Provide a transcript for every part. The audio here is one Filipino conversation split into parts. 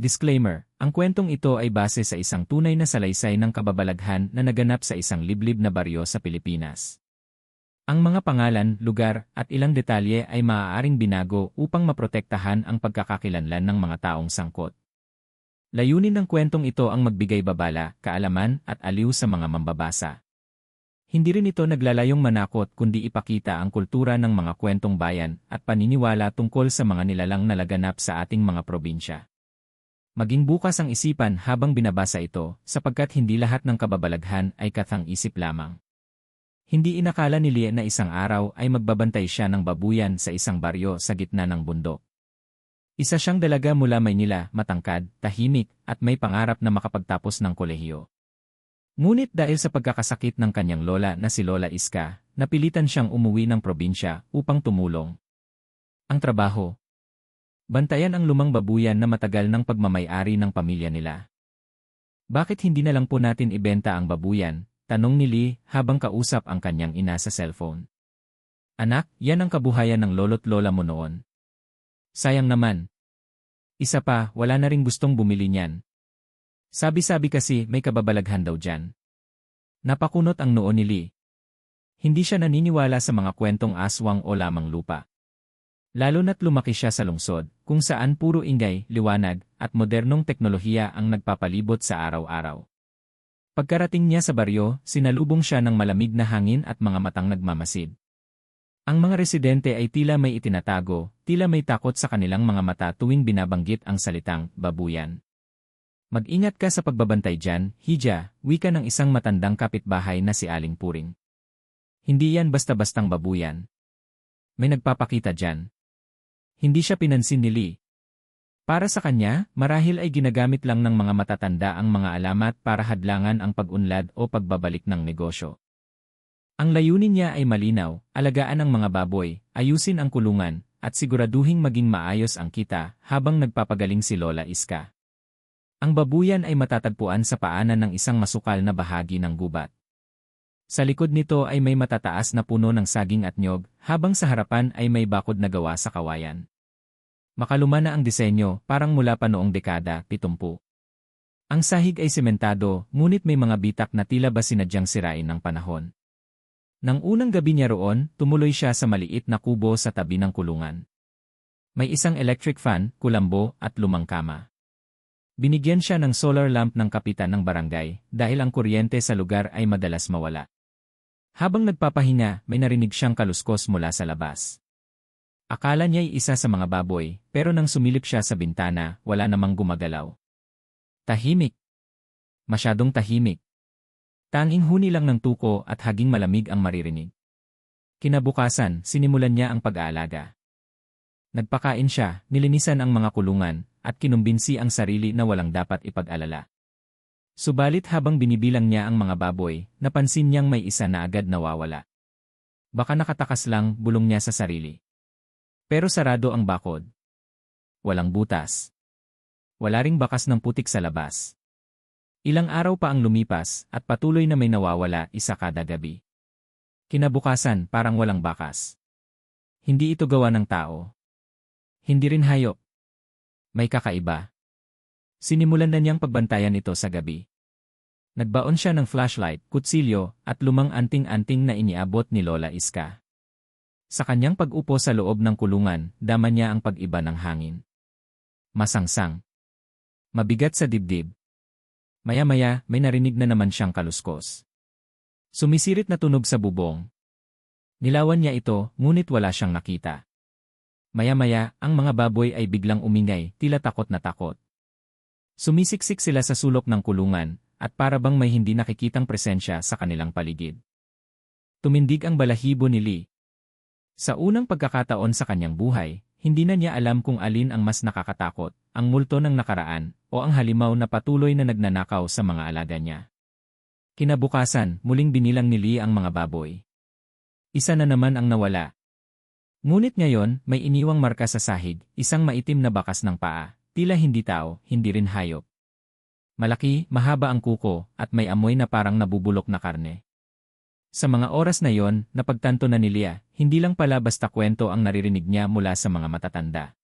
Disclaimer, ang kwentong ito ay base sa isang tunay na salaysay ng kababalaghan na naganap sa isang liblib na baryo sa Pilipinas. Ang mga pangalan, lugar, at ilang detalye ay maaaring binago upang maprotektahan ang pagkakakilanlan ng mga taong sangkot. Layunin ng kwentong ito ang magbigay babala, kaalaman, at aliw sa mga mambabasa. Hindi rin ito naglalayong manakot kundi ipakita ang kultura ng mga kwentong bayan at paniniwala tungkol sa mga nilalang na laganap sa ating mga probinsya. Maging bukas ang isipan habang binabasa ito, sapagkat hindi lahat ng kababalaghan ay kathang-isip lamang. Hindi inakala ni Lie na isang araw ay magbabantay siya ng babuyan sa isang baryo sa gitna ng bundok. Isa siyang dalaga mula Maynila, matangkad, tahimik, at may pangarap na makapagtapos ng kolehiyo. Ngunit dahil sa pagkakasakit ng kanyang lola na si Lola Iska, napilitan siyang umuwi ng probinsya upang tumulong. Ang trabaho: bantayan ang lumang babuyan na matagal ng pagmamay-ari ng pamilya nila. Bakit hindi na lang po natin ibenta ang babuyan? Tanong ni Lee habang kausap ang kanyang ina sa cellphone. Anak, yan ang kabuhayan ng lolo't lola mo noon. Sayang naman. Isa pa, wala na ring gustong bumili niyan. Sabi-sabi kasi may kababalaghan daw dyan. Napakunot ang noo ni Lee. Hindi siya naniniwala sa mga kwentong aswang o lamang lupa. Lalo na't lumaki siya sa lungsod, kung saan puro ingay, liwanag, at modernong teknolohiya ang nagpapalibot sa araw-araw. Pagkarating niya sa baryo, sinalubong siya ng malamig na hangin at mga matang nagmamasid. Ang mga residente ay tila may itinatago, tila may takot sa kanilang mga mata tuwing binabanggit ang salitang babuyan. Mag-ingat ka sa pagbabantay dyan, Hija, wika ng isang matandang kapitbahay na si Aling Puring. Hindi yan basta-bastang babuyan. May nagpapakita dyan. Hindi siya pinansin ni Lee. Para sa kanya, marahil ay ginagamit lang ng mga matatanda ang mga alamat para hadlangan ang pag-unlad o pagbabalik ng negosyo. Ang layunin niya ay malinaw, alagaan ang mga baboy, ayusin ang kulungan, at siguraduhing maging maayos ang kita habang nagpapagaling si Lola Iska. Ang babuyan ay matatagpuan sa paanan ng isang masukal na bahagi ng gubat. Sa likod nito ay may matataas na puno ng saging at nyog, habang sa harapan ay may bakod na gawa sa kawayan. Makaluma na ang disenyo, parang mula pa noong dekada 70. Ang sahig ay sementado, ngunit may mga bitak na tila ba sinadyang sirain ng panahon. Nang unang gabi niya roon, tumuloy siya sa maliit na kubo sa tabi ng kulungan. May isang electric fan, kulambo, at lumang kama. Binigyan siya ng solar lamp ng kapitan ng barangay, dahil ang kuryente sa lugar ay madalas mawala. Habang nagpapahinga, may narinig siyang kaluskos mula sa labas. Akala niya'y isa sa mga baboy, pero nang sumilip siya sa bintana, wala namang gumagalaw. Tahimik. Masyadong tahimik. Tanging huni lang ng tuko at haging malamig ang maririnig. Kinabukasan, sinimulan niya ang pag-aalaga. Nagpakain siya, nilinisan ang mga kulungan, at kinumbinsi ang sarili na walang dapat ipag-alala. Subalit habang binibilang niya ang mga baboy, napansin niyang may isa na agad nawawala. Baka nakatakas lang, bulong niya sa sarili. Pero sarado ang bakod. Walang butas. Wala ring bakas ng putik sa labas. Ilang araw pa ang lumipas at patuloy na may nawawala isa kada gabi. Kinabukasan parang walang bakas. Hindi ito gawa ng tao. Hindi rin hayop. May kakaiba. Sinimulan na niyang pagbantayan ito sa gabi. Nagbaon siya ng flashlight, kutsilyo, at lumang anting-anting na iniabot ni Lola Iska. Sa kanyang pag-upo sa loob ng kulungan, dama niya ang pag-iba ng hangin. Masangsang. Mabigat sa dibdib. Maya-maya, may narinig na naman siyang kaluskos. Sumisirit na tunog sa bubong. Nilawan niya ito, ngunit wala siyang nakita. Maya-maya, ang mga baboy ay biglang umingay, tila takot na takot. Sumisiksik sila sa sulok ng kulungan, at parabang may hindi nakikitang presensya sa kanilang paligid. Tumindig ang balahibo ni Lee. Sa unang pagkakataon sa kanyang buhay, hindi na niya alam kung alin ang mas nakakatakot, ang multo ng nakaraan, o ang halimaw na patuloy na nagnanakaw sa mga alaga niya. Kinabukasan, muling binilang ni Lee ang mga baboy. Isa na naman ang nawala. Ngunit ngayon, may iniwang marka sa sahig, isang maitim na bakas ng paa, tila hindi tao, hindi rin hayop. Malaki, mahaba ang kuko, at may amoy na parang nabubulok na karne. Sa mga oras na yon, napagtanto na ni Lia, hindi lang pala basta kwento ang naririnig niya mula sa mga matatanda.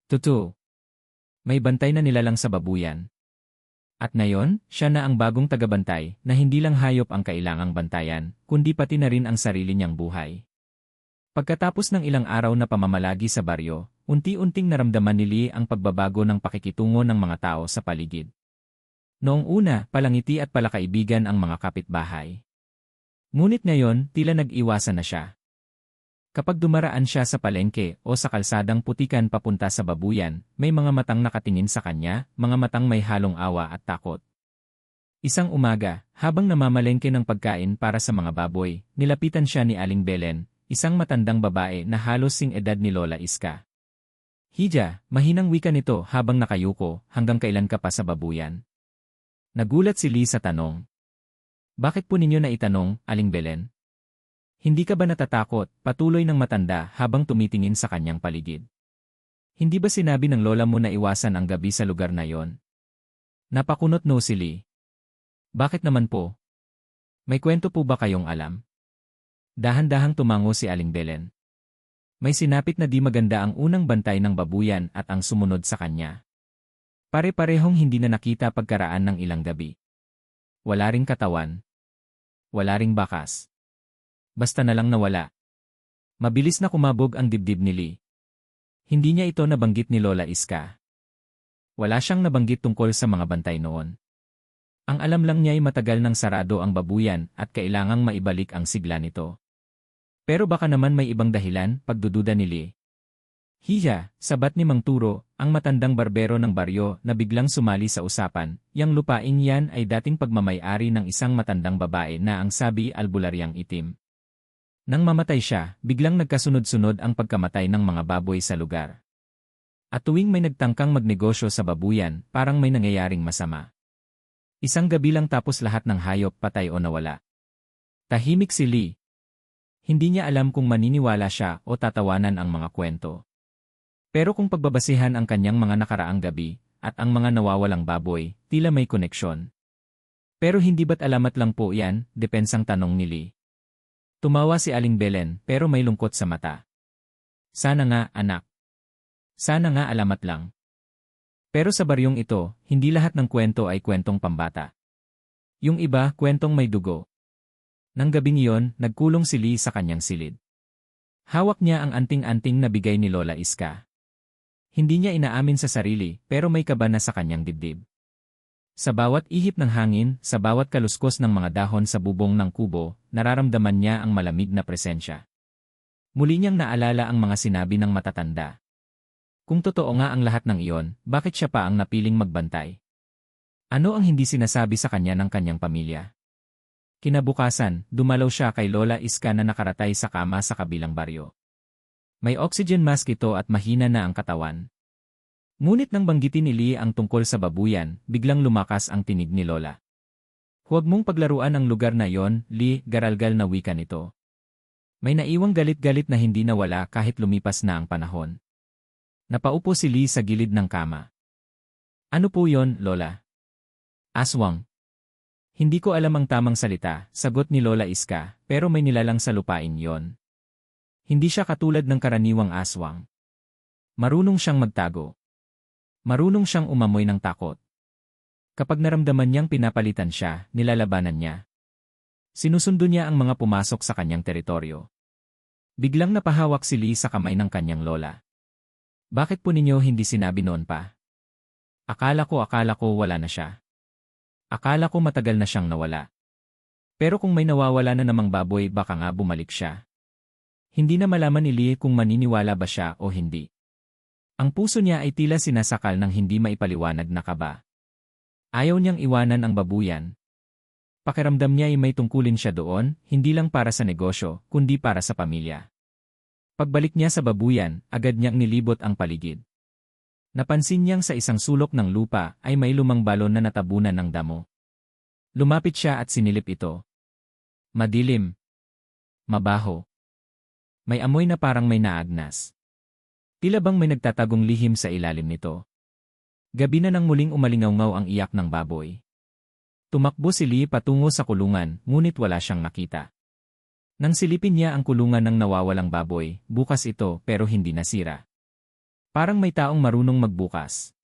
Totoo. May bantay na nilalang sa babuyan. At ngayon, siya na ang bagong tagabantay na hindi lang hayop ang kailangang bantayan, kundi pati na rin ang sarili niyang buhay. Pagkatapos ng ilang araw na pamamalagi sa baryo, unti-unting naramdaman ni Lee ang pagbabago ng pakikitungo ng mga tao sa paligid. Noong una, palangiti at palakaibigan ang mga kapitbahay. Ngunit ngayon, tila nag-iwasan na siya. Kapag dumaraan siya sa palengke o sa kalsadang putikan papunta sa babuyan, may mga matang nakatingin sa kanya, mga matang may halong awa at takot. Isang umaga, habang namamalengke ng pagkain para sa mga baboy, nilapitan siya ni Aling Belen, isang matandang babae na halos sing edad ni Lola Iska. "Hija, mahinang wika nito habang nakayuko, hanggang kailan ka pa sa babuyan?" Nagulat si Lee sa tanong. "Bakit po ninyo na itanong, Aling Belen? Hindi ka ba natatakot?" Patuloy ng matanda habang tumitingin sa kanyang paligid. "Hindi ba sinabi ng lola mo na iwasan ang gabi sa lugar na yon?" Napakunot no si Lee. "Bakit naman po? May kwento po ba kayong alam?" Dahan-dahang tumango si Aling Belen. May sinapit na di maganda ang unang bantay ng babuyan at ang sumunod sa kanya. Pare-parehong hindi na nakita pagkaraan ng ilang gabi. Wala ring katawan. Wala ring bakas. Basta na lang nawala. Mabilis na kumabog ang dibdib ni Lee. Hindi niya ito nabanggit ni Lola Iska. Wala siyang nabanggit tungkol sa mga bantay noon. Ang alam lang niya ay matagal nang sarado ang babuyan at kailangang maibalik ang sigla nito. Pero baka naman may ibang dahilan, pagdududa ni Lee. "Hiya," sabat ni Mang Turo, ang matandang barbero ng baryo na biglang sumali sa usapan, "yang lupain yan ay dating pagmamay-ari ng isang matandang babae na ang sabi albularyang itim. Nang mamatay siya, biglang nagkasunod-sunod ang pagkamatay ng mga baboy sa lugar. At tuwing may nagtangkang magnegosyo sa babuyan, parang may nangyayaring masama. Isang gabi lang tapos lahat ng hayop patay o nawala." Tahimik si Lee. Hindi niya alam kung maniniwala siya o tatawanan ang mga kwento. Pero kung pagbabasihan ang kanyang mga nakaraang gabi, at ang mga nawawalang baboy, tila may koneksyon. "Pero hindi ba't alamat lang po yan?" depensang tanong ni Lee. Tumawa si Aling Belen pero may lungkot sa mata. "Sana nga, anak. Sana nga alamat lang. Pero sa baryong ito, hindi lahat ng kwento ay kwentong pambata. Yung iba, kwentong may dugo." Nang gabing iyon, nagkulong si Lee sa kanyang silid. Hawak niya ang anting-anting na bigay ni Lola Iska. Hindi niya inaamin sa sarili pero may kaba na sa kanyang dibdib. Sa bawat ihip ng hangin, sa bawat kaluskos ng mga dahon sa bubong ng kubo, nararamdaman niya ang malamig na presensya. Muli niyang naalala ang mga sinabi ng matatanda. Kung totoo nga ang lahat ng iyon, bakit siya pa ang napiling magbantay? Ano ang hindi sinasabi sa kanya ng kanyang pamilya? Kinabukasan, dumalaw siya kay Lola Iska na nakaratay sa kama sa kabilang baryo. May oxygen mask ito at mahina na ang katawan. Ngunit nang banggitin ni Lee ang tungkol sa babuyan, biglang lumakas ang tinig ni Lola. "Huwag mong paglaruan ang lugar na yon, Lee," garalgal na wika nito. May naiwang galit-galit na hindi nawala kahit lumipas na ang panahon. Napaupo si Lee sa gilid ng kama. "Ano po yon, Lola?" "Aswang." "Hindi ko alam ang tamang salita," sagot ni Lola Iska, "pero may nilalang sa lupain yon. Hindi siya katulad ng karaniwang aswang. Marunong siyang magtago. Marunong siyang umamoy ng takot. Kapag naramdaman niyang pinapalitan siya, nilalabanan niya. Sinusundo niya ang mga pumasok sa kanyang teritoryo." Biglang napahawak si Lee sa kamay ng kanyang lola. "Bakit po ninyo hindi sinabi noon pa? Akala ko wala na siya. Akala ko matagal na siyang nawala. Pero kung may nawawala na namang baboy baka nga bumalik siya." Hindi na malaman ni Lee kung maniniwala ba siya o hindi. Ang puso niya ay tila sinasakal ng hindi maipaliwanag na kaba. Ayaw niyang iwanan ang babuyan. Pakiramdam niya ay may tungkulin siya doon, hindi lang para sa negosyo, kundi para sa pamilya. Pagbalik niya sa babuyan, agad niyang nilibot ang paligid. Napansin niyang sa isang sulok ng lupa ay may lumang balon na natabunan ng damo. Lumapit siya at sinilip ito. Madilim. Mabaho. May amoy na parang may naagnas. Tila bang may nagtatagong lihim sa ilalim nito. Gabi na nang muling umalingaw-ngaw ang iyak ng baboy. Tumakbo si Lee patungo sa kulungan, ngunit wala siyang nakita. Nang silipin niya ang kulungan ng nawawalang baboy, bukas ito pero hindi nasira. Parang may taong marunong magbukas.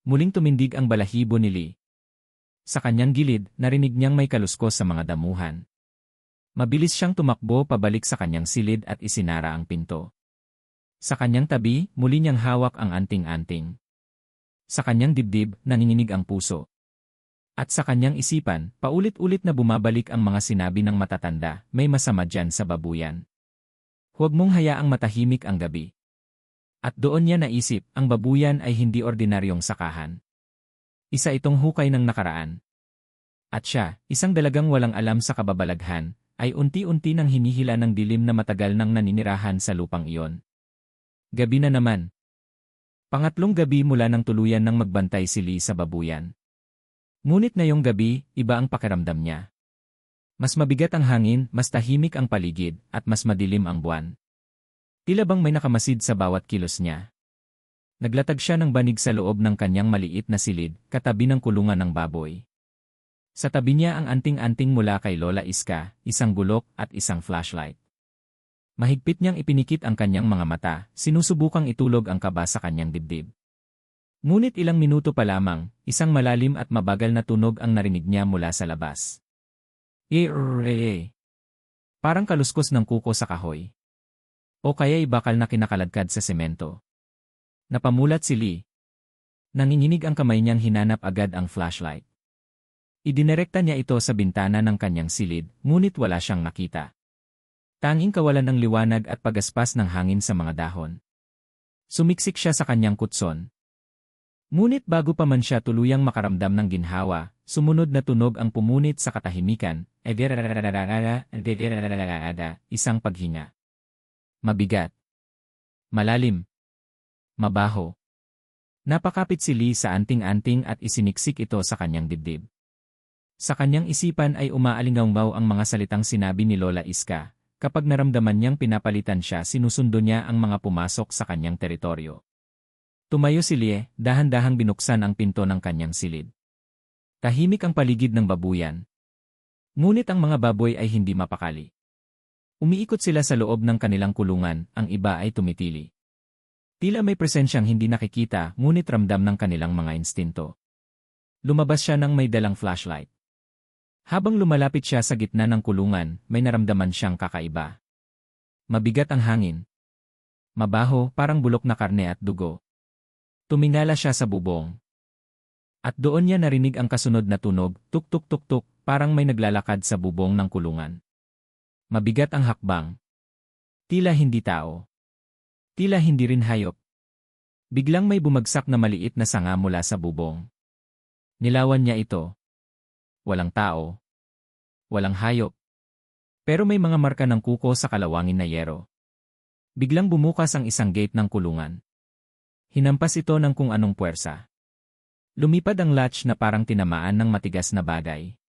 Muling tumindig ang balahibo ni Lee. Sa kanyang gilid, narinig niyang may kaluskos sa mga damuhan. Mabilis siyang tumakbo pabalik sa kanyang silid at isinara ang pinto. Sa kanyang tabi, muli niyang hawak ang anting-anting. Sa kanyang dibdib, nanginginig ang puso. At sa kanyang isipan, paulit-ulit na bumabalik ang mga sinabi ng matatanda, may masama dyan sa babuyan. Huwag mong hayaang matahimik ang gabi. At doon niya naisip, ang babuyan ay hindi ordinaryong sakahan. Isa itong hukay ng nakaraan. At siya, isang dalagang walang alam sa kababalaghan, ay unti-unti nang hinihila ng dilim na matagal nang naninirahan sa lupang iyon. Gabi na naman. Pangatlong gabi mula nang tuluyan ng magbantay si Lee sa babuyan. Ngunit ngayong gabi, iba ang pakiramdam niya. Mas mabigat ang hangin, mas tahimik ang paligid, at mas madilim ang buwan. Tila bang may nakamasid sa bawat kilos niya. Naglatag siya ng banig sa loob ng kanyang maliit na silid, katabi ng kulungan ng baboy. Sa tabi niya ang anting-anting mula kay Lola Iska, isang gulok at isang flashlight. Mahigpit niyang ipinikit ang kanyang mga mata, sinusubukang itulog ang kaba sa kanyang dibdib. Ngunit ilang minuto pa lamang, isang malalim at mabagal na tunog ang narinig niya mula sa labas. Parang kaluskos ng kuko sa kahoy. O kaya'y bakal na kinakaladkad sa semento. Napamulat si Lee. Nanginginig ang kamay niyang hinanap agad ang flashlight. Idinirekta niya ito sa bintana ng kanyang silid, ngunit wala siyang nakita. Tanging kawalan ng liwanag at pagaspas ng hangin sa mga dahon. Sumiksik siya sa kanyang kutson. Ngunit bago pa man siya tuluyang makaramdam ng ginhawa, sumunod na tunog ang pumunit sa katahimikan, isang paghinga. Mabigat. Malalim. Mabaho. Napakapit si Lee sa anting-anting at isiniksik ito sa kanyang dibdib. Sa kanyang isipan ay umaalingaw ang mga salitang sinabi ni Lola Iska. Kapag naramdaman niyang pinapalitan siya, sinusundo niya ang mga pumasok sa kanyang teritoryo. Tumayo si Lee, dahan-dahang binuksan ang pinto ng kanyang silid. Tahimik ang paligid ng babuyan. Ngunit ang mga baboy ay hindi mapakali. Umiikot sila sa loob ng kanilang kulungan, ang iba ay tumitili. Tila may presensyang hindi nakikita, ngunit ramdam ng kanilang mga instinto. Lumabas siya nang may dalang flashlight. Habang lumalapit siya sa gitna ng kulungan, may naramdaman siyang kakaiba. Mabigat ang hangin. Mabaho, parang bulok na karne at dugo. Tumingala siya sa bubong. At doon niya narinig ang kasunod na tunog, tuk-tuk-tuk-tuk, parang may naglalakad sa bubong ng kulungan. Mabigat ang hakbang. Tila hindi tao. Tila hindi rin hayop. Biglang may bumagsak na maliit na sanga mula sa bubong. Nilawan niya ito. Walang tao. Walang hayop. Pero may mga marka ng kuko sa kalawangin na yero. Biglang bumukas ang isang gate ng kulungan. Hinampas ito ng kung anong puwersa. Lumipad ang latch na parang tinamaan ng matigas na bagay.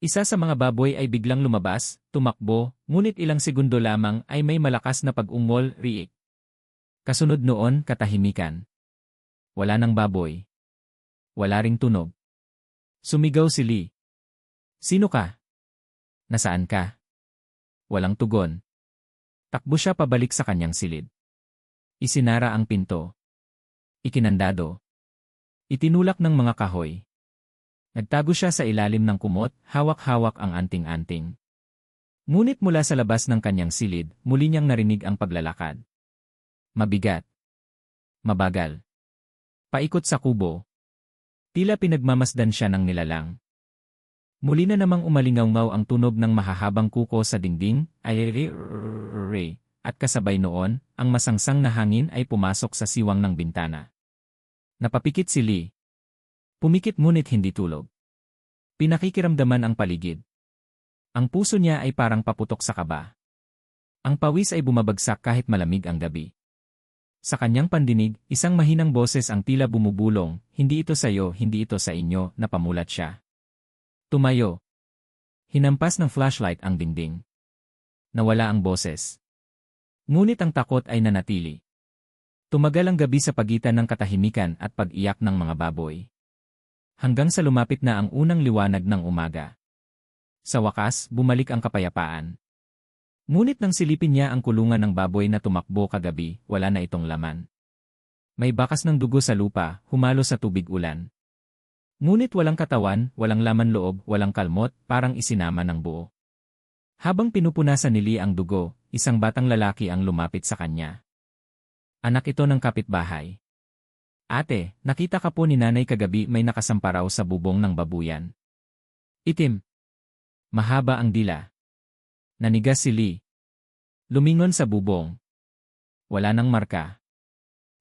Isa sa mga baboy ay biglang lumabas, tumakbo, ngunit ilang segundo lamang ay may malakas na pag-ungol, riik. Kasunod noon, katahimikan. Wala nang baboy. Wala ring tunog. Sumigaw si Lee. Sino ka? Nasaan ka? Walang tugon. Takbo siya pabalik sa kanyang silid. Isinara ang pinto. Ikinandado. Itinulak ng mga kahoy. Nagtago siya sa ilalim ng kumot, hawak-hawak ang anting-anting. Ngunit mula sa labas ng kanyang silid, muli niyang narinig ang paglalakad. Mabigat. Mabagal. Paikot sa kubo. Tila pinagmamasdan siya ng nilalang. Muli na namang umalingaw ang tunog ng mahahabang kuko sa dingding, at kasabay noon, ang masangsang na hangin ay pumasok sa siwang ng bintana. Napapikit si Lee. Pumikit ngunit hindi tulog. Pinakikiramdaman ang paligid. Ang puso niya ay parang paputok sa kaba. Ang pawis ay bumabagsak kahit malamig ang gabi. Sa kanyang pandinig, isang mahinang boses ang tila bumubulong, hindi ito sa iyo, hindi ito sa inyo, napamulat siya. Tumayo. Hinampas ng flashlight ang dingding. Nawala ang boses. Ngunit ang takot ay nanatili. Tumagal ang gabi sa pagitan ng katahimikan at pag-iyak ng mga baboy. Hanggang sa lumapit na ang unang liwanag ng umaga. Sa wakas, bumalik ang kapayapaan. Ngunit nang silipin niya ang kulungan ng baboy na tumakbo kagabi, wala na itong laman. May bakas ng dugo sa lupa, humalo sa tubig ulan. Ngunit walang katawan, walang laman loob, walang kalmot, parang isinama ng buo. Habang pinupunasan ni Lee ang dugo, isang batang lalaki ang lumapit sa kanya. Anak ito ng kapitbahay. Ate, nakita ka po ni nanay kagabi may nakasamparaw sa bubong ng babuyan. Itim. Mahaba ang dila. Nanigas si Lee. Lumingon sa bubong. Wala nang marka.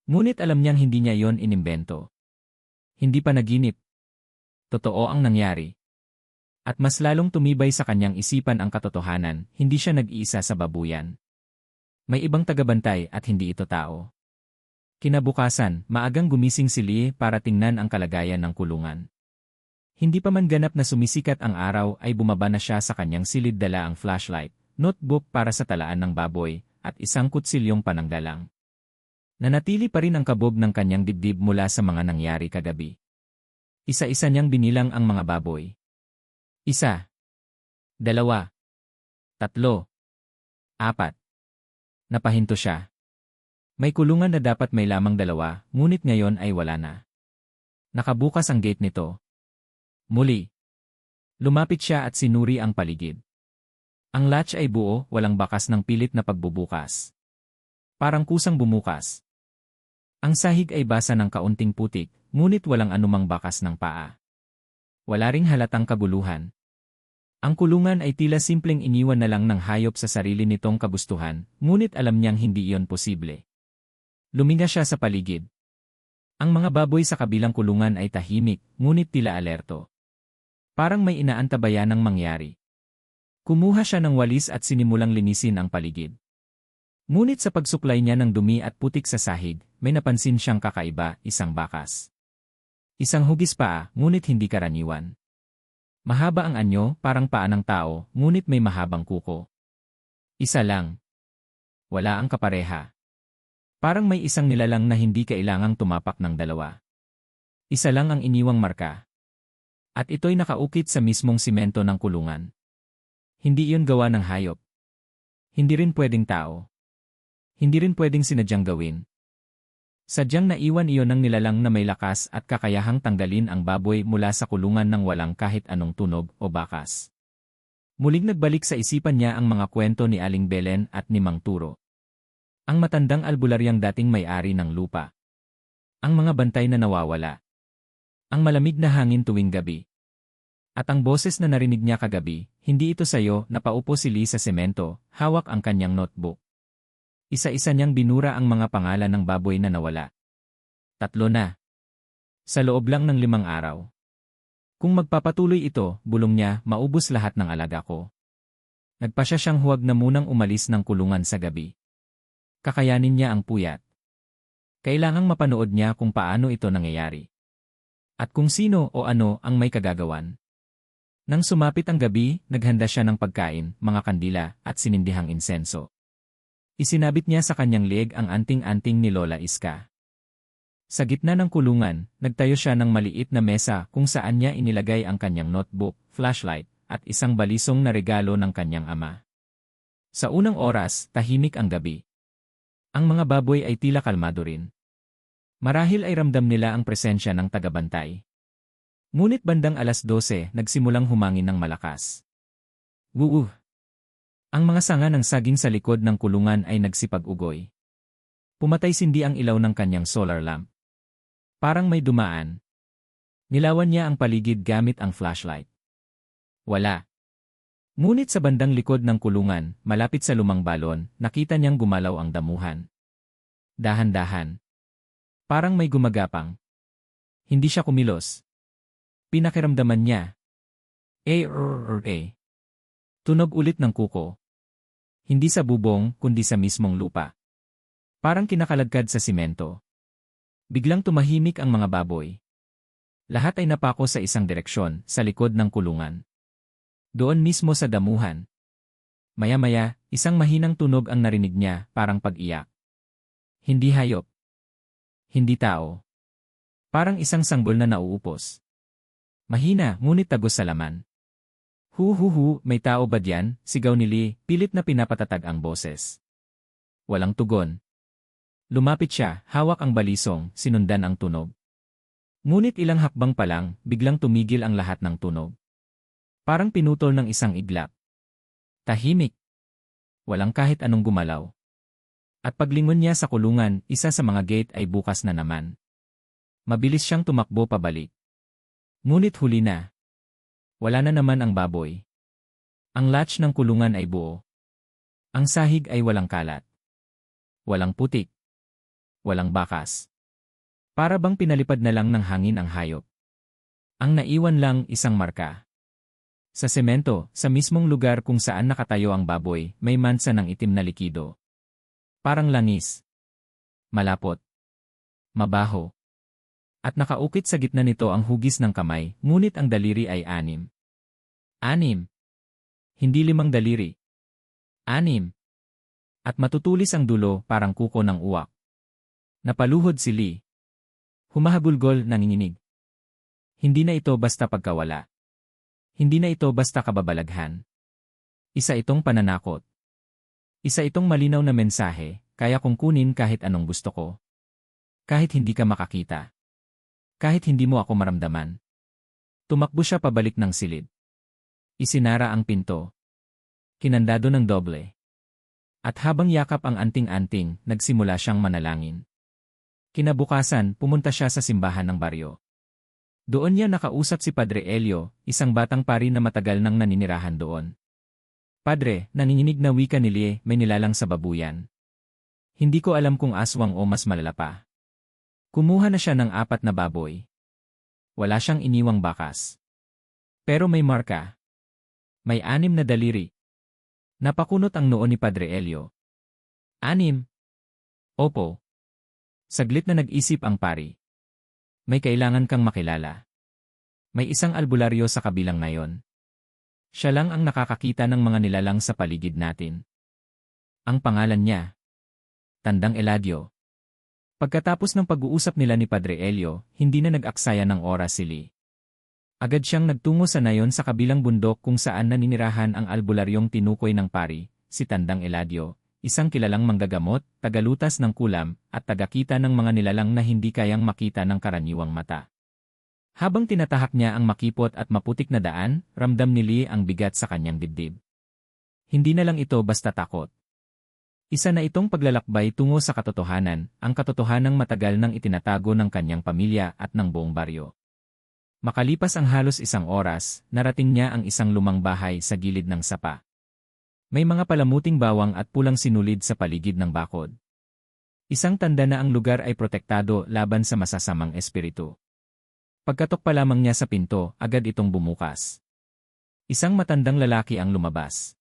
Ngunit alam niyang hindi niya yon inimbento. Hindi pa naginip. Totoo ang nangyari. At mas lalong tumibay sa kanyang isipan ang katotohanan, hindi siya nag-iisa sa babuyan. May ibang tagabantay at hindi ito tao. Kinabukasan, maagang gumising si Lee para tingnan ang kalagayan ng kulungan. Hindi pa man ganap na sumisikat ang araw ay bumaba na siya sa kanyang silid dala ang flashlight, notebook para sa talaan ng baboy, at isang kutsilyong pananggalang. Nanatili pa rin ang kabog ng kanyang dibdib mula sa mga nangyari kagabi. Isa-isa niyang binilang ang mga baboy. 1, 2, 3, 4. Napahinto siya. May kulungan na dapat may lamang 2, ngunit ngayon ay wala na. Nakabukas ang gate nito. Muli. Lumapit siya at sinuri ang paligid. Ang latch ay buo, walang bakas ng pilit na pagbubukas. Parang kusang bumukas. Ang sahig ay basa ng kaunting putik, ngunit walang anumang bakas ng paa. Wala ring halatang kaguluhan. Ang kulungan ay tila simpleng iniwan na lang ng hayop sa sarili nitong kagustuhan, ngunit alam niyang hindi iyon posible. Luminga siya sa paligid. Ang mga baboy sa kabilang kulungan ay tahimik, ngunit tila alerto. Parang may inaantabayan ng mangyari. Kumuha siya ng walis at sinimulang linisin ang paligid. Ngunit sa pagsuklay niya ng dumi at putik sa sahig, may napansin siyang kakaiba, isang bakas. Isang hugis paa, ngunit hindi karaniwan. Mahaba ang anyo, parang paa ng tao, ngunit may mahabang kuko. Isa lang. Wala ang kapareha. Parang may isang nilalang na hindi kailangang tumapak ng 2. Isa lang ang iniwang marka. At ito'y nakaukit sa mismong simento ng kulungan. Hindi iyon gawa ng hayop. Hindi rin pwedeng tao. Hindi rin pwedeng sinadyang gawin. Sadyang naiwan iyon ng nilalang na may lakas at kakayahang tanggalin ang baboy mula sa kulungan ng walang kahit anong tunog o bakas. Muling nagbalik sa isipan niya ang mga kwento ni Aling Belen at ni Mang Turo. Ang matandang albularyang dating may-ari ng lupa. Ang mga bantay na nawawala. Ang malamig na hangin tuwing gabi. At ang boses na narinig niya kagabi, hindi ito sayo, napaupo si Lee sa semento, hawak ang kanyang notebook. Isa-isa niyang binura ang mga pangalan ng baboy na nawala. 3 na. Sa loob lang ng 5 araw. Kung magpapatuloy ito, bulong niya, maubos lahat ng alaga ko. Nagpasya siyang huwag na munang umalis ng kulungan sa gabi. Kakayanin niya ang puyat. Kailangang mapanood niya kung paano ito nangyayari. At kung sino o ano ang may kagagawan. Nang sumapit ang gabi, naghanda siya ng pagkain, mga kandila, at sinindihang insenso. Isinabit niya sa kanyang leeg ang anting-anting ni Lola Iska. Sa gitna ng kulungan, nagtayo siya ng maliit na mesa kung saan niya inilagay ang kanyang notebook, flashlight, at isang balisong na regalo ng kanyang ama. Sa unang oras, tahimik ang gabi. Ang mga baboy ay tila kalmado rin. Marahil ay ramdam nila ang presensya ng tagabantay. Ngunit bandang 12:00, nagsimulang humangin ng malakas. Wuuh! Ang mga sanga ng saging sa likod ng kulungan ay nagsipag-ugoy. Pumatay sindi ang ilaw ng kanyang solar lamp. Parang may dumaan. Nilawan niya ang paligid gamit ang flashlight. Wala. Ngunit sa bandang likod ng kulungan, malapit sa lumang balon, nakita niyang gumalaw ang damuhan. Dahan-dahan. Parang may gumagapang. Hindi siya kumilos. Pinakiramdaman niya. Tunog ulit ng kuko. Hindi sa bubong, kundi sa mismong lupa. Parang kinakaladkad sa simento. Biglang tumahimik ang mga baboy. Lahat ay napako sa isang direksyon, sa likod ng kulungan. Doon mismo sa damuhan. Maya-maya, isang mahinang tunog ang narinig niya, parang pag-iyak. Hindi hayop. Hindi tao. Parang isang sanggol na nauupos. Mahina, ngunit tagos sa laman. Hu, may tao ba diyan? Sigaw ni Lee, pilit na pinapatatag ang boses. Walang tugon. Lumapit siya, hawak ang balisong, sinundan ang tunog. Ngunit ilang hakbang pa lang, biglang tumigil ang lahat ng tunog. Parang pinutol ng isang iglap. Tahimik. Walang kahit anong gumalaw. At paglingon niya sa kulungan, isa sa mga gate ay bukas na naman. Mabilis siyang tumakbo pabalik. Ngunit huli na. Wala na naman ang baboy. Ang latch ng kulungan ay buo. Ang sahig ay walang kalat. Walang putik. Walang bakas. Para bang pinalipad na lang ng hangin ang hayop. Ang naiwan lang isang marka. Sa semento, sa mismong lugar kung saan nakatayo ang baboy, may mansa ng itim na likido. Parang langis. Malapot. Mabaho. At nakaukit sa gitna nito ang hugis ng kamay, ngunit ang daliri ay 6. 6. Hindi 5 daliri. 6. At matutulis ang dulo parang kuko ng uwak. Napaluhod si Lee. Humahagulgol, nanginginig. Hindi na ito basta pagkawala. Hindi na ito basta kababalaghan. Isa itong pananakot. Isa itong malinaw na mensahe, kaya kong kunin kahit anong gusto ko. Kahit hindi ka makakita. Kahit hindi mo ako maramdaman. Tumakbo siya pabalik ng silid. Isinara ang pinto. Kinandado ng doble. At habang yakap ang anting-anting, nagsimula siyang manalangin. Kinabukasan, pumunta siya sa simbahan ng baryo. Doon niya nakausap si Padre Elio, isang batang pari na matagal nang naninirahan doon. Padre, nanginginig na wika ni Lie, may nilalang sa babuyan. Hindi ko alam kung aswang o mas malala pa. Kumuha na siya ng 4 na baboy. Wala siyang iniwang bakas. Pero may marka. May 6 na daliri. Napakunot ang noo ni Padre Elio. 6? Opo. Saglit na nag-isip ang pari. May kailangan kang makilala. May isang albularyo sa kabilang nayon. Siya lang ang nakakakita ng mga nilalang sa paligid natin. Ang pangalan niya. Tandang Eladio. Pagkatapos ng pag-uusap nila ni Padre Elio, hindi na nag-aksaya ng oras si Lee. Agad siyang nagtungo sa nayon sa kabilang bundok kung saan naninirahan ang albularyong tinukoy ng pari, si Tandang Eladio, isang kilalang manggagamot, tagalutas ng kulam, at tagakita ng mga nilalang na hindi kayang makita ng karaniwang mata. Habang tinatahak niya ang makipot at maputik na daan, ramdam ni Lee ang bigat sa kanyang dibdib. Hindi na lang ito basta takot. Isa na itong paglalakbay tungo sa katotohanan, ang katotohanang matagal nang itinatago ng kanyang pamilya at ng buong baryo. Makalipas ang halos 1 oras, narating niya ang isang lumang bahay sa gilid ng sapa. May mga palamuting bawang at pulang sinulid sa paligid ng bakod. Isang tanda na ang lugar ay protektado laban sa masasamang espiritu. Pagkatok pa lamang niya sa pinto, agad itong bumukas. Isang matandang lalaki ang lumabas.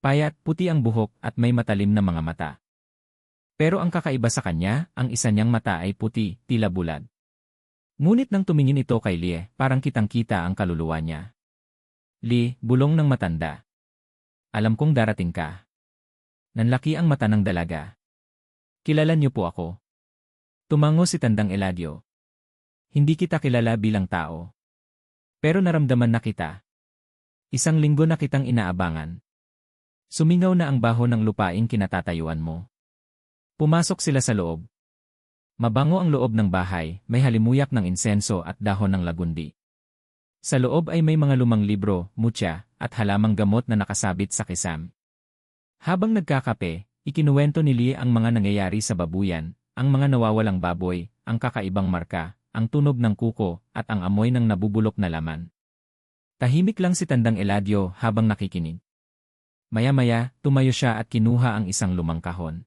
Payat, puti ang buhok at may matalim na mga mata. Pero ang kakaiba sa kanya, ang isa niyang mata ay puti, tila bulad. Ngunit nang tumingin ito kay Lie, parang kitang-kita ang kaluluwa niya. Lie, bulong ng matanda. Alam kong darating ka. Nanlaki ang mata ng dalaga. Kilala niyo po ako. Tumango si Tandang Eladio. Hindi kita kilala bilang tao. Pero naramdaman na kita. 1 linggo na kitang inaabangan. Sumingaw na ang baho ng lupaing kinatatayuan mo. Pumasok sila sa loob. Mabango ang loob ng bahay, may halimuyak ng insenso at dahon ng lagundi. Sa loob ay may mga lumang libro, mutya, at halamang gamot na nakasabit sa kisam. Habang nagkakape, ikinuwento ni Lee ang mga nangyayari sa babuyan, ang mga nawawalang baboy, ang kakaibang marka, ang tunog ng kuko, at ang amoy ng nabubulok na laman. Tahimik lang si Tandang Eladio habang nakikinig. Maya-maya, tumayo siya at kinuha ang isang lumang kahon.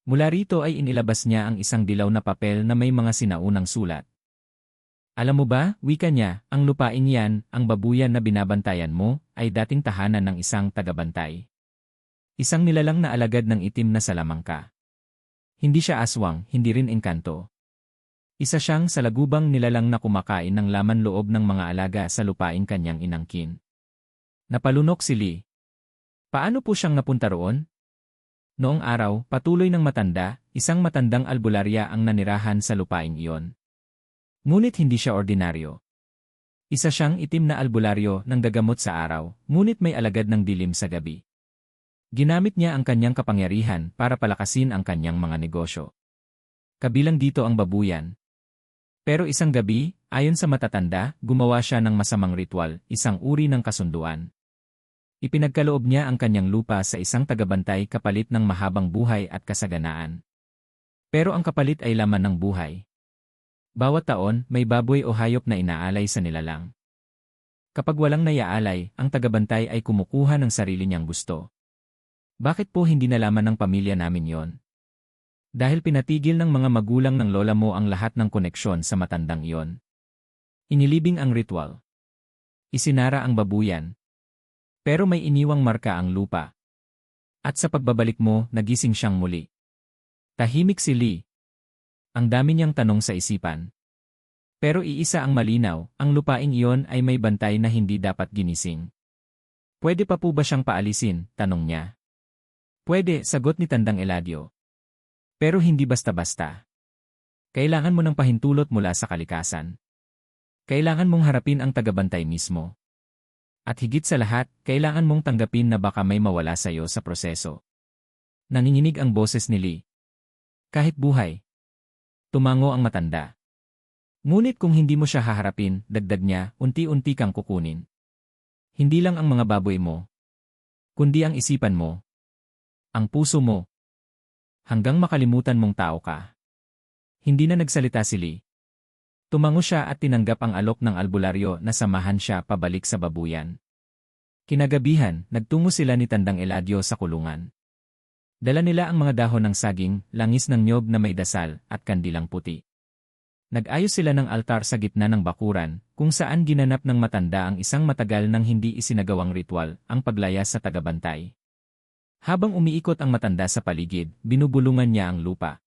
Mula rito ay inilabas niya ang isang dilaw na papel na may mga sinaunang sulat. Alam mo ba, wika niya, ang lupaing yan, ang babuyan na binabantayan mo, ay dating tahanan ng isang tagabantay. Isang nilalang na alagad ng itim na salamangka. Hindi siya aswang, hindi rin engkanto. Isa siyang salagubang nilalang na kumakain ng laman loob ng mga alaga sa lupaing kanyang inangkin. Napalunok si Lee. Paano po siyang napunta roon? Noong araw, patuloy ng matanda, isang matandang albularya ang nanirahan sa lupaing iyon. Ngunit hindi siya ordinaryo. Isa siyang itim na albularyo ng gagamot sa araw, ngunit may alagad ng dilim sa gabi. Ginamit niya ang kanyang kapangyarihan para palakasin ang kanyang mga negosyo. Kabilang dito ang babuyan. Pero isang gabi, ayon sa matatanda, gumawa siya ng masamang ritual, isang uri ng kasunduan. Ipinagkaloob niya ang kanyang lupa sa isang tagabantay kapalit ng mahabang buhay at kasaganaan. Pero ang kapalit ay laman ng buhay. Bawat taon, may baboy o hayop na inaalay sa nilalang. Kapag walang naiaalay, ang tagabantay ay kumukuha ng sarili niyang gusto. Bakit po hindi nalaman ng pamilya namin yon? Dahil pinatigil ng mga magulang ng lola mo ang lahat ng koneksyon sa matandang iyon. Inilibing ang ritual. Isinara ang babuyan. Pero may iniwang marka ang lupa. At sa pagbabalik mo, nagising siyang muli. Tahimik si Lee. Ang dami niyang tanong sa isipan. Pero iisa ang malinaw, ang lupaing iyon ay may bantay na hindi dapat ginising. Pwede pa po ba siyang paalisin? Tanong niya. Pwede, sagot ni Tandang Eladio. Pero hindi basta-basta. Kailangan mo ng pahintulot mula sa kalikasan. Kailangan mong harapin ang tagabantay mismo. At higit sa lahat, kailangan mong tanggapin na baka may mawala sa iyo sa proseso. Nanginginig ang boses ni Lee. Kahit buhay. Tumango ang matanda. Ngunit kung hindi mo siya haharapin, dagdag niya, unti-unti kang kukunin. Hindi lang ang mga baboy mo, kundi ang isipan mo, ang puso mo, hanggang makalimutan mong tao ka. Hindi na nagsalita si Lee. Tumango siya at tinanggap ang alok ng albularyo na samahan siya pabalik sa babuyan. Kinagabihan, nagtungo sila ni Tandang Eladio sa kulungan. Dala nila ang mga dahon ng saging, langis ng niyog na may dasal, at kandilang puti. Nag-ayos sila ng altar sa gitna ng bakuran, kung saan ginanap ng matanda ang isang matagal nang hindi isinagawang ritual, ang paglayas sa tagabantay. Habang umiikot ang matanda sa paligid, binubulungan niya ang lupa.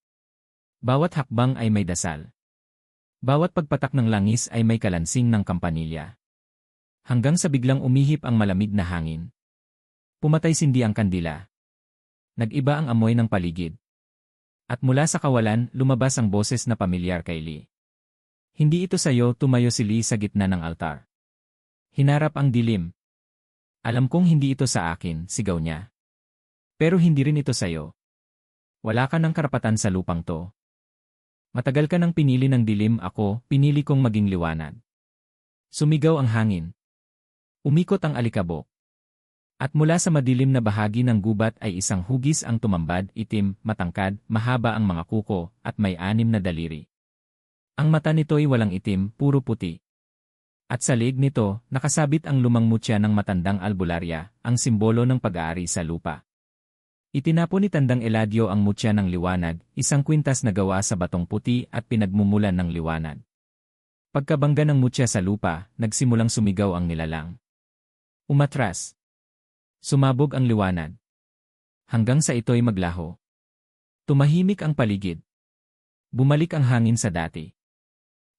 Bawat hakbang ay may dasal. Bawat pagpatak ng langis ay may kalansing ng kampanilya. Hanggang sa biglang umihip ang malamig na hangin. Pumatay sindi ang kandila. Nag-iba ang amoy ng paligid. At mula sa kawalan, lumabas ang boses na pamilyar kay Lee. Hindi ito sayo, tumayo si Lee sa gitna ng altar. Hinarap ang dilim. Alam kong hindi ito sa akin, sigaw niya. Pero hindi rin ito sayo. Wala ka ng karapatan sa lupang to. Matagal ka nang pinili ng dilim, ako, pinili kong maging liwanag. Sumigaw ang hangin. Umikot ang alikabok. At mula sa madilim na bahagi ng gubat ay isang hugis ang tumambad, itim, matangkad, mahaba ang mga kuko, at may 6 na daliri. Ang mata nito'y walang itim, puro puti. At sa leeg nito, nakasabit ang lumang mutya ng matandang albularya, ang simbolo ng pag-aari sa lupa. Itinapo ni Tandang Eladio ang mutya ng liwanag, isang kwintas na gawa sa batong puti at pinagmumulan ng liwanag. Pagkabangga ng mutya sa lupa, nagsimulang sumigaw ang nilalang. Umatras. Sumabog ang liwanag. Hanggang sa ito'y maglaho. Tumahimik ang paligid. Bumalik ang hangin sa dati.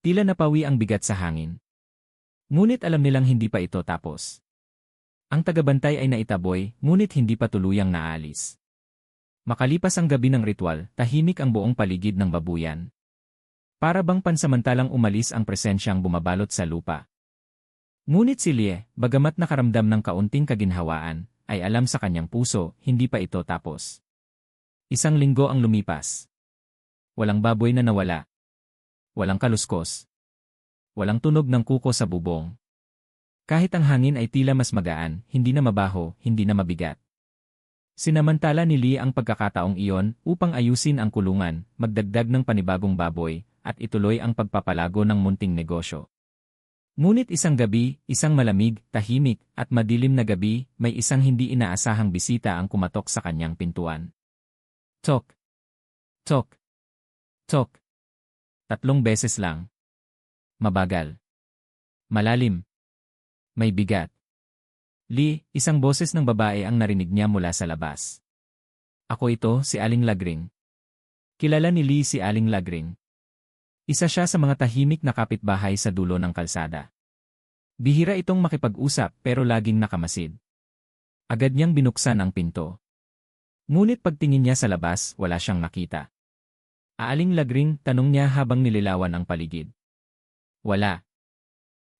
Tila napawi ang bigat sa hangin. Ngunit alam nilang hindi pa ito tapos. Ang tagabantay ay naitaboy, ngunit hindi pa tuluyang naalis. Makalipas ang gabi ng ritual, tahimik ang buong paligid ng babuyan. Para bang pansamantalang umalis ang presensyang bumabalot sa lupa. Ngunit si Lee, bagamat nakaramdam ng kaunting kaginhawaan, ay alam sa kanyang puso, hindi pa ito tapos. Isang linggo ang lumipas. Walang baboy na nawala. Walang kaluskos. Walang tunog ng kuko sa bubong. Kahit ang hangin ay tila mas magaan, hindi na mabaho, hindi na mabigat. Sinamantala ni Lee ang pagkakataong iyon upang ayusin ang kulungan, magdagdag ng panibagong baboy, at ituloy ang pagpapalago ng munting negosyo. Ngunit isang gabi, isang malamig, tahimik, at madilim na gabi, may isang hindi inaasahang bisita ang kumatok sa kanyang pintuan. Tok! Tok! Tok! 3 beses lang. Mabagal. Malalim. May bigat. Lee, isang boses ng babae ang narinig niya mula sa labas. Ako ito, si Aling Lagring. Kilala ni Lee si Aling Lagring. Isa siya sa mga tahimik na kapitbahay sa dulo ng kalsada. Bihira itong makipag-usap pero laging nakamasid. Agad niyang binuksan ang pinto. Ngunit pagtingin niya sa labas, wala siyang nakita. Aling Lagring, tanong niya habang nililawan ang paligid. Wala.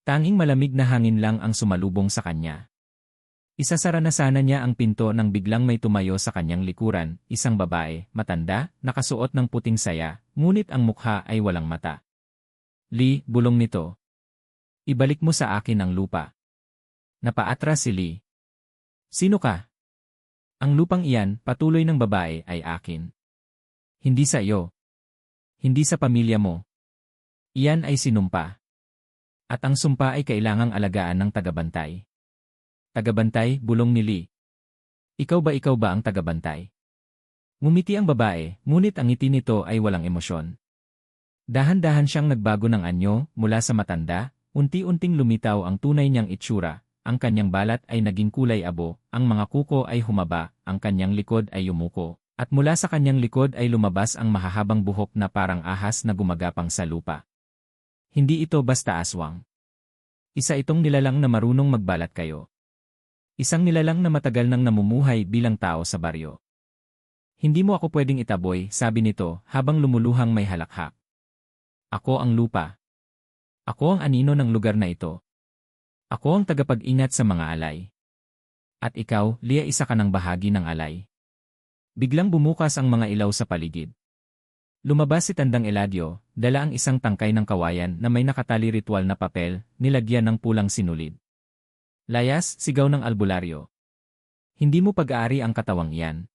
Tanging malamig na hangin lang ang sumalubong sa kanya. Isasara na sana niya ang pinto nang biglang may tumayo sa kanyang likuran, isang babae, matanda, nakasuot ng puting saya, ngunit ang mukha ay walang mata. Lee, bulong nito. Ibalik mo sa akin ang lupa. Napaatras si Lee. Sino ka? Ang lupang iyan, patuloy ng babae, ay akin. Hindi sa iyo. Hindi sa pamilya mo. Iyan ay sinumpa. At ang sumpa ay kailangang alagaan ng tagabantay. Tagabantay, bulong ni Lee. Ikaw ba ang tagabantay? Ngumiti ang babae, ngunit ang ngiti nito ay walang emosyon. Dahan-dahan siyang nagbago ng anyo, mula sa matanda, unti-unting lumitaw ang tunay niyang itsura, ang kanyang balat ay naging kulay abo, ang mga kuko ay humaba, ang kanyang likod ay yumuko, at mula sa kanyang likod ay lumabas ang mahahabang buhok na parang ahas na gumagapang sa lupa. Hindi ito basta aswang. Isa itong nilalang na marunong magbalat kayo. Isang nilalang na matagal nang namumuhay bilang tao sa baryo. Hindi mo ako pwedeng itaboy, sabi nito, habang lumuluhang may halakhak. Ako ang lupa. Ako ang anino ng lugar na ito. Ako ang tagapag-ingat sa mga alay. At ikaw, Lia, isa ka ng bahagi ng alay. Biglang bumukas ang mga ilaw sa paligid. Lumabas si Tandang Eladio, dala ang isang tangkay ng kawayan na may nakatali ritual na papel, nilagyan ng pulang sinulid. Layas, sigaw ng albularyo. Hindi mo pag-aari ang katawang iyan.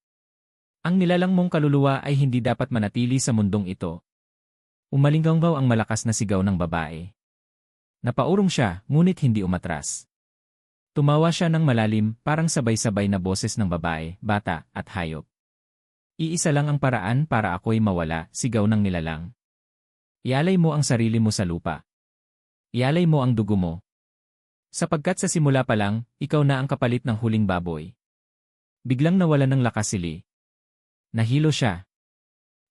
Ang nilalang mong kaluluwa ay hindi dapat manatili sa mundong ito. Umalinggaw ang malakas na sigaw ng babae. Napaurong siya, ngunit hindi umatras. Tumawa siya ng malalim, parang sabay-sabay na boses ng babae, bata, at hayop. Iisa lang ang paraan para ako'y mawala, sigaw ng nilalang. Ialay mo ang sarili mo sa lupa. Ialay mo ang dugo mo. Sapagkat sa simula pa lang, ikaw na ang kapalit ng huling baboy. Biglang nawala ng lakas si Lee. Nahilo siya.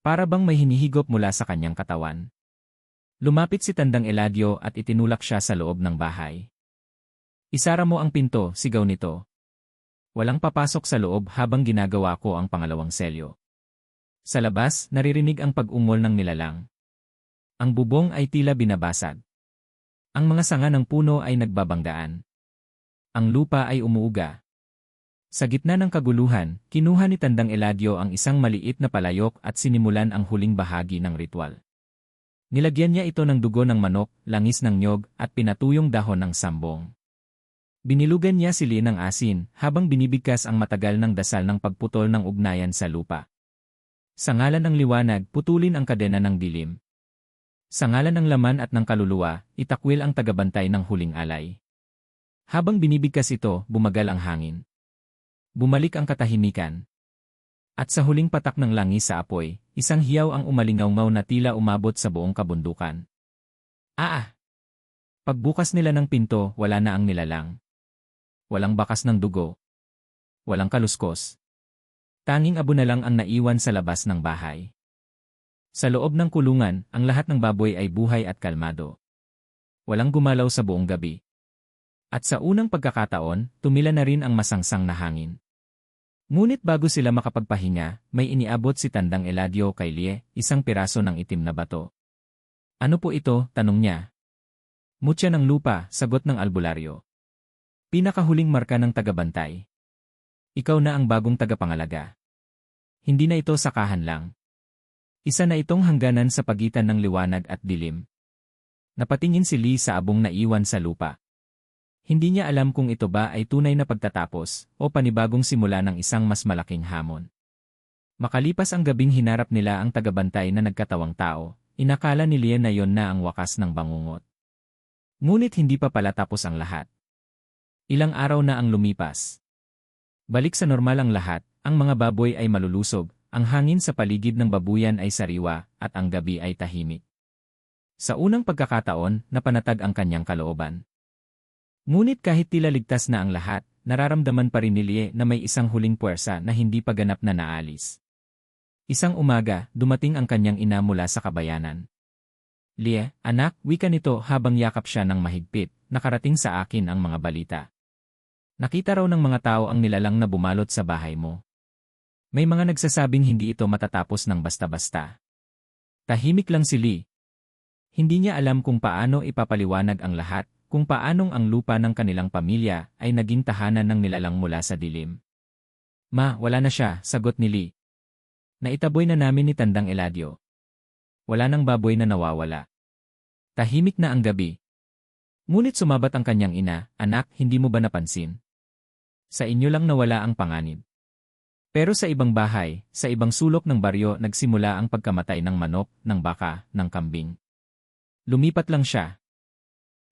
Para bang may hinihigop mula sa kanyang katawan. Lumapit si Tandang Eladio at itinulak siya sa loob ng bahay. Isara mo ang pinto, sigaw nito. Walang papasok sa loob habang ginagawa ko ang pangalawang selyo. Sa labas, naririnig ang pag-ungol ng nilalang. Ang bubong ay tila binabasag. Ang mga sanga ng puno ay nagbabanggaan. Ang lupa ay umuuga. Sa gitna ng kaguluhan, kinuha ni Tandang Eladio ang isang maliit na palayok at sinimulan ang huling bahagi ng ritual. Nilagyan niya ito ng dugo ng manok, langis ng nyog, at pinatuyong dahon ng sambong. Binilugan niya si Lee ng asin habang binibigkas ang matagal ng dasal ng pagputol ng ugnayan sa lupa. Sa ngalan ng liwanag, putulin ang kadena ng dilim. Sa ngalan ng laman at ng kaluluwa, itakwil ang tagabantay ng huling alay. Habang binibigkas ito, bumagal ang hangin. Bumalik ang katahimikan. At sa huling patak ng langis sa apoy, isang hiyaw ang umalingaw-ngaw na tila umabot sa buong kabundukan. Pagbukas nila ng pinto, wala na ang nilalang. Walang bakas ng dugo. Walang kaluskos. Tanging abo na lang ang naiwan sa labas ng bahay. Sa loob ng kulungan, ang lahat ng baboy ay buhay at kalmado. Walang gumalaw sa buong gabi. At sa unang pagkakataon, tumila na rin ang masangsang na hangin. Ngunit bago sila makapagpahinga, may iniabot si Tandang Eladio kay Lie, isang piraso ng itim na bato. Ano po ito? Tanong niya. Mutya ng lupa, sagot ng albularyo. Pinakahuling marka ng tagabantay. Ikaw na ang bagong tagapangalaga. Hindi na ito sakahan lang. Isa na itong hangganan sa pagitan ng liwanag at dilim. Napatingin si Lee sa abong naiwan sa lupa. Hindi niya alam kung ito ba ay tunay na pagtatapos o panibagong simula ng isang mas malaking hamon. Makalipas ang gabing hinarap nila ang tagabantay na nagkatawang tao, inakala ni Lee na yon na ang wakas ng bangungot. Ngunit hindi pa pala tapos ang lahat. Ilang araw na ang lumipas. Balik sa normal ang lahat, ang mga baboy ay malulusog, ang hangin sa paligid ng babuyan ay sariwa, at ang gabi ay tahimik. Sa unang pagkakataon, napanatag ang kanyang kalooban. Ngunit kahit tila ligtas na ang lahat, nararamdaman pa rin ni Lie na may isang huling puwersa na hindi pa ganap na naalis. Isang umaga, dumating ang kanyang ina mula sa kabayanan. Lie, anak, wika nito habang yakap siya ng mahigpit, nakarating sa akin ang mga balita. Nakita raw ng mga tao ang nilalang na bumalot sa bahay mo. May mga nagsasabing hindi ito matatapos ng basta-basta. Tahimik lang si Lee. Hindi niya alam kung paano ipapaliwanag ang lahat, kung paanong ang lupa ng kanilang pamilya ay naging tahanan ng nilalang mula sa dilim. Ma, wala na siya, sagot ni Lee. Naitaboy na namin ni Tandang Eladio. Wala nang baboy na nawawala. Tahimik na ang gabi. Ngunit sumabat ang kanyang ina, anak, hindi mo ba napansin? Sa inyo lang nawala ang panganib. Pero sa ibang bahay, sa ibang sulok ng baryo nagsimula ang pagkamatay ng manok, ng baka, ng kambing. Lumipat lang siya.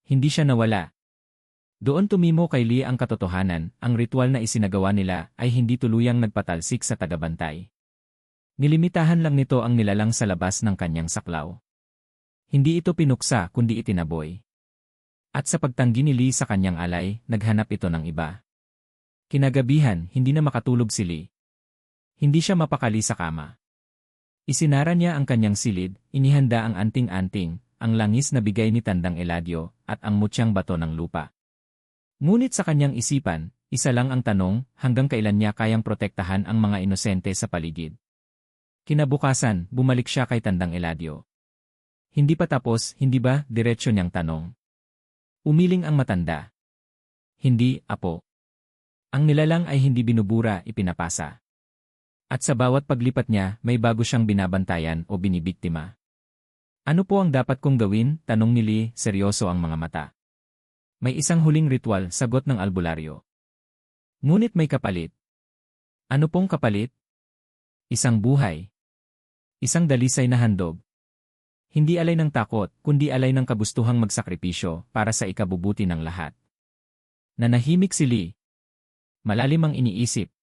Hindi siya nawala. Doon tumimo kay Lee ang katotohanan, ang ritual na isinagawa nila ay hindi tuluyang nagpatalsik sa tagabantay. Nilimitahan lang nito ang nilalang sa labas ng kanyang saklaw. Hindi ito pinuksa kundi itinaboy. At sa pagtanggi ni Lee sa kanyang alay, naghanap ito ng iba. Kinagabihan, hindi na makatulog si Lee. Hindi siya mapakali sa kama. Isinara niya ang kanyang silid, inihanda ang anting-anting, ang langis na bigay ni Tandang Eladio, at ang mutyang bato ng lupa. Ngunit sa kanyang isipan, isa lang ang tanong, hanggang kailan niya kayang protektahan ang mga inosente sa paligid. Kinabukasan, bumalik siya kay Tandang Eladio. Hindi pa tapos, hindi ba, diretsyo niyang tanong. Umiling ang matanda. Hindi, apo. Ang nilalang ay hindi binubura, ipinapasa. At sa bawat paglipat niya, may bago siyang binabantayan o binibiktima. Ano po ang dapat kong gawin? Tanong ni Lee, seryoso ang mga mata. May isang huling ritual, sagot ng albularyo. Ngunit may kapalit. Ano pong kapalit? Isang buhay. Isang dalisay na handog. Hindi alay ng takot, kundi alay ng kagustuhang magsakripisyo para sa ikabubuti ng lahat. Nanahimik si Lee. Malalim ang iniisip.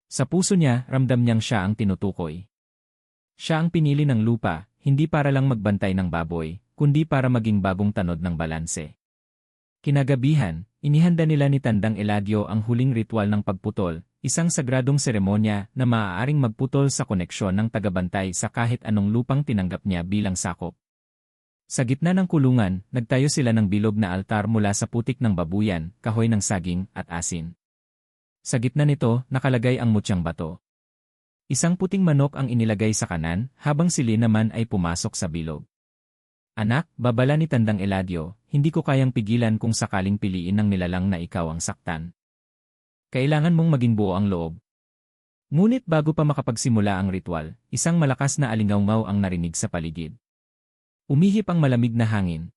Sa puso niya, ramdam niyang siya ang tinutukoy. Siya ang pinili ng lupa, hindi para lang magbantay ng baboy, kundi para maging bagong tanod ng balanse. Kinagabihan, inihanda nila ni Tandang Eladio ang huling ritual ng pagputol, isang sagradong seremonya na maaaring magputol sa koneksyon ng tagabantay sa kahit anong lupang tinanggap niya bilang sakop. Sa gitna ng kulungan, nagtayo sila ng bilog na altar mula sa putik ng babuyan, kahoy ng saging, at asin. Sa gitna nito, nakalagay ang mutyang bato. Isang puting manok ang inilagay sa kanan, habang si Lee naman ay pumasok sa bilog. Anak, babala ni Tandang Eladio, hindi ko kayang pigilan kung sakaling piliin ng nilalang na ikaw ang saktan. Kailangan mong maging buo ang loob. Ngunit bago pa makapagsimula ang ritual, isang malakas na alingawngaw ang narinig sa paligid. Umihip ang malamig na hangin.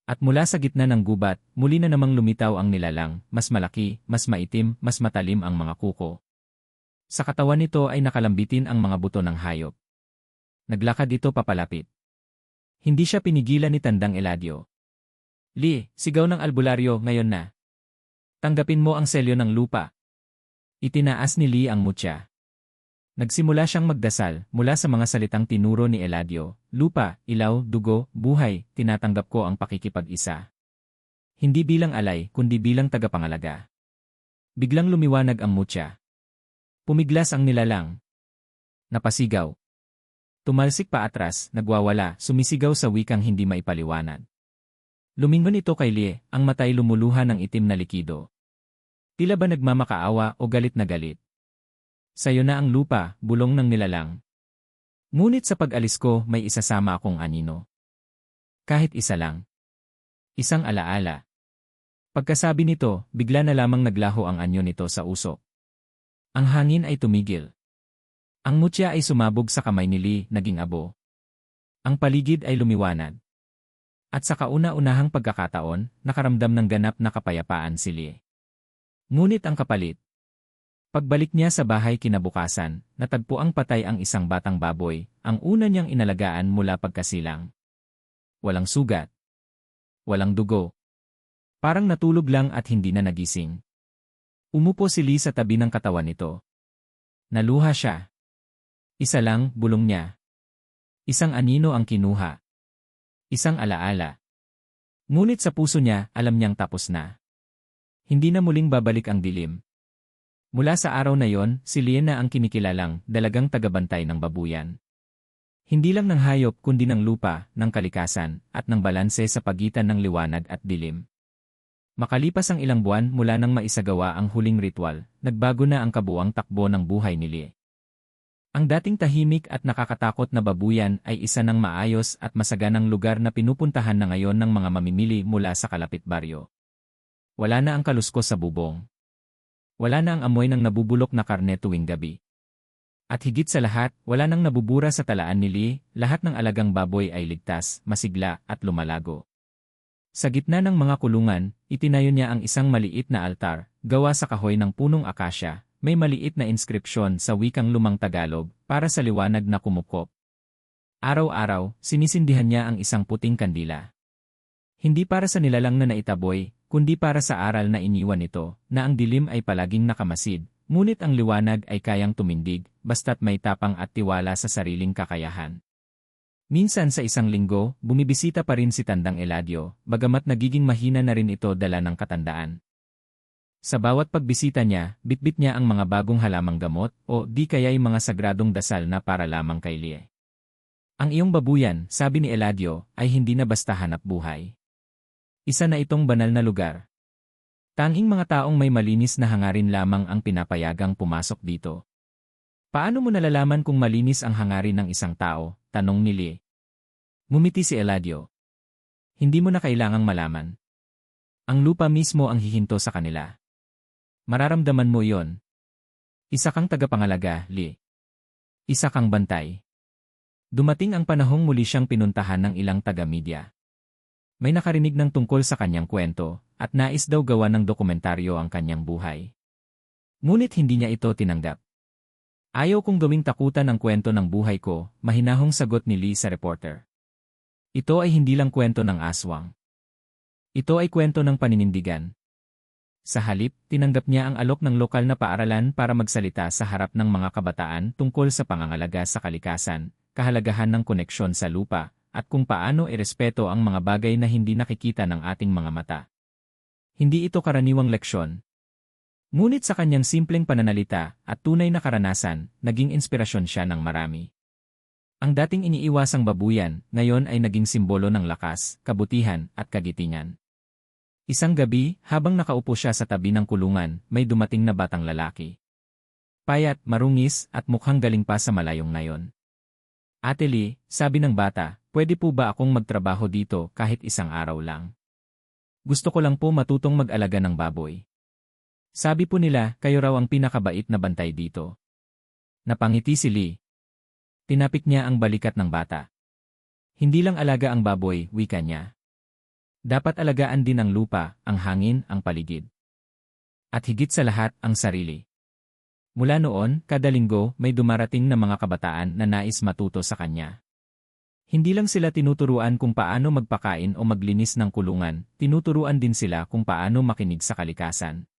At mula sa gitna ng gubat, muli na namang lumitaw ang nilalang, mas malaki, mas maitim, mas matalim ang mga kuko. Sa katawan nito ay nakalambitin ang mga buto ng hayop. Naglakad ito papalapit. Hindi siya pinigilan ni Tandang Eladio. Lee, sigaw ng albularyo, ngayon na. Tanggapin mo ang selyo ng lupa. Itinaas ni Lee ang mutya. Nagsimula siyang magdasal mula sa mga salitang tinuro ni Eladio, lupa, ilaw, dugo, buhay, tinatanggap ko ang pakikipag-isa. Hindi bilang alay, kundi bilang tagapangalaga. Biglang lumiwanag ang mutya. Pumiglas ang nilalang. Napasigaw. Tumalsik pa atras, nagwawala, sumisigaw sa wikang hindi maipaliwanag. Lumingon ito kay Lee, ang matay lumuluha ng itim na likido. Tila ba nagmamakaawa o galit na galit? Sayo na ang lupa, bulong ng nilalang. Ngunit sa pag-alis ko, may isasama akong anino. Kahit isa lang. Isang alaala. Pagkasabi nito, bigla na lamang naglaho ang anyo nito sa usok. Ang hangin ay tumigil. Ang mutya ay sumabog sa kamay ni Lee, naging abo. Ang paligid ay lumiwanag. At sa kauna-unahang pagkakataon, nakaramdam ng ganap na kapayapaan si Lee. Ngunit ang kapalit. Pagbalik niya sa bahay kinabukasan, natagpuang patay ang isang batang baboy, ang una niyang inalagaan mula pagkasilang. Walang sugat. Walang dugo. Parang natulog lang at hindi na nagising. Umupo si Lee sa tabi ng katawan nito. Naluha siya. Isa lang, bulong niya. Isang anino ang kinuha. Isang alaala. Ngunit sa puso niya, alam niyang tapos na. Hindi na muling babalik ang dilim. Mula sa araw na yon, si Lee na ang kinikilalang dalagang tagabantay ng babuyan. Hindi lang ng hayop kundi ng lupa, ng kalikasan, at ng balanse sa pagitan ng liwanag at dilim. Makalipas ang ilang buwan mula nang maisagawa ang huling ritual, nagbago na ang kabuuang takbo ng buhay ni Lee. Ang dating tahimik at nakakatakot na babuyan ay isa ng maayos at masaganang lugar na pinupuntahan na ngayon ng mga mamimili mula sa kalapit baryo. Wala na ang kaluskos sa bubong. Wala na ang amoy ng nabubulok na karne tuwing gabi. At higit sa lahat, wala nang nabubura sa talaan ni Lee, lahat ng alagang baboy ay ligtas, masigla, at lumalago. Sa gitna ng mga kulungan, itinayo niya ang isang maliit na altar, gawa sa kahoy ng punong akasya. May maliit na inskripsyon sa wikang lumang Tagalog para sa liwanag na kumukop. Araw-araw, sinisindihan niya ang isang puting kandila. Hindi para sa nilalang na naitaboy, kundi para sa aral na iniwan nito, na ang dilim ay palaging nakamasid, ngunit ang liwanag ay kayang tumindig, basta't may tapang at tiwala sa sariling kakayahan. Minsan sa isang linggo, bumibisita pa rin si Tandang Eladio, bagamat nagiging mahina na rin ito dala ng katandaan. Sa bawat pagbisita niya, bitbit niya ang mga bagong halamang gamot o di kaya'y mga sagradong dasal na para lamang kay Lee. Ang iyong babuyan, sabi ni Eladio, ay hindi na basta hanap buhay. Isa na itong banal na lugar. Tanging mga taong may malinis na hangarin lamang ang pinapayagang pumasok dito. Paano mo nalalaman kung malinis ang hangarin ng isang tao? Tanong ni Lee. Ngumiti si Eladio. Hindi mo na kailangang malaman. Ang lupa mismo ang hihinto sa kanila. Mararamdaman mo yon. Isa kang tagapangalaga, Lee. Isa kang bantay. Dumating ang panahong muli siyang pinuntahan ng ilang taga-media. May nakarinig ng tungkol sa kanyang kwento, at nais daw gawa ng dokumentaryo ang kanyang buhay. Ngunit hindi niya ito tinanggap. Ayaw kong gawing takutan ang kwento ng buhay ko, mahinahong sagot ni Lee sa reporter. Ito ay hindi lang kwento ng aswang. Ito ay kwento ng paninindigan. Sa halip, tinanggap niya ang alok ng lokal na paaralan para magsalita sa harap ng mga kabataan tungkol sa pangangalaga sa kalikasan, kahalagahan ng koneksyon sa lupa, at kung paano irespeto ang mga bagay na hindi nakikita ng ating mga mata. Hindi ito karaniwang leksyon. Ngunit sa kanyang simpleng pananalita at tunay na karanasan, naging inspirasyon siya ng marami. Ang dating iniiwasang babuyan, ngayon ay naging simbolo ng lakas, kabutihan, at kagitingan. Isang gabi, habang nakaupo siya sa tabi ng kulungan, may dumating na batang lalaki. Payat, marungis, at mukhang galing pa sa malayong nayon. Ate Lee, sabi ng bata, pwede po ba akong magtrabaho dito kahit isang araw lang? Gusto ko lang po matutong mag-alaga ng baboy. Sabi po nila, kayo raw ang pinakabait na bantay dito. Napangiti si Lee. Tinapik niya ang balikat ng bata. Hindi lang alaga ang baboy, wika niya. Dapat alagaan din ang lupa, ang hangin, ang paligid. At higit sa lahat, ang sarili. Mula noon, kada linggo, may dumarating na mga kabataan na nais matuto sa kanya. Hindi lang sila tinuturuan kung paano magpakain o maglinis ng kulungan, tinuturuan din sila kung paano makinig sa kalikasan.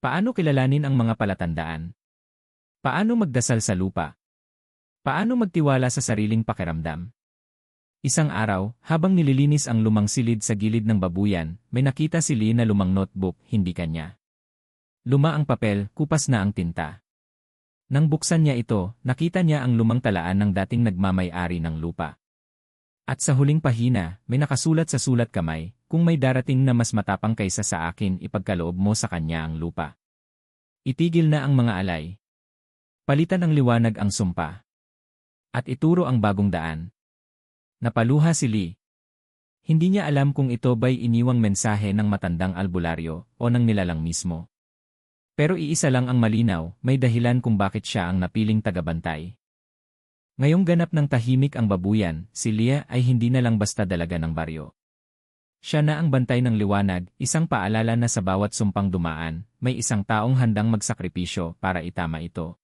Paano kilalanin ang mga palatandaan? Paano magdasal sa lupa? Paano magtiwala sa sariling pakiramdam? Isang araw, habang nililinis ang lumang silid sa gilid ng babuyan, may nakita si Lee na lumang notebook, hindi kanya. Luma ang papel, kupas na ang tinta. Nang buksan niya ito, nakita niya ang lumang talaan ng dating nagmamay-ari ng lupa. At sa huling pahina, may nakasulat sa sulat kamay, kung may darating na mas matapang kaysa sa akin, ipagkaloob mo sa kanya ang lupa. Itigil na ang mga alay. Palitan ng liwanag ang sumpa. At ituro ang bagong daan. Napaluha si Lee. Hindi niya alam kung ito ba'y iniwang mensahe ng matandang albularyo o ng nilalang mismo. Pero iisa lang ang malinaw, may dahilan kung bakit siya ang napiling tagabantay. Ngayong ganap ng tahimik ang babuyan, si Lee ay hindi na lang basta dalaga ng baryo. Siya na ang bantay ng liwanag, isang paalala na sa bawat sumpang dumaan, may isang taong handang magsakripisyo para itama ito.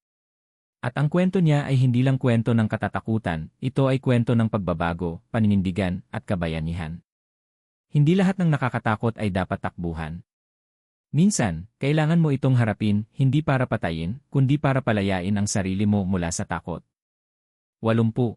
At ang kwento niya ay hindi lang kwento ng katatakutan, ito ay kwento ng pagbabago, paninindigan, at kabayanihan. Hindi lahat ng nakakatakot ay dapat takbuhan. Minsan, kailangan mo itong harapin, hindi para patayin, kundi para palayain ang sarili mo mula sa takot. 80.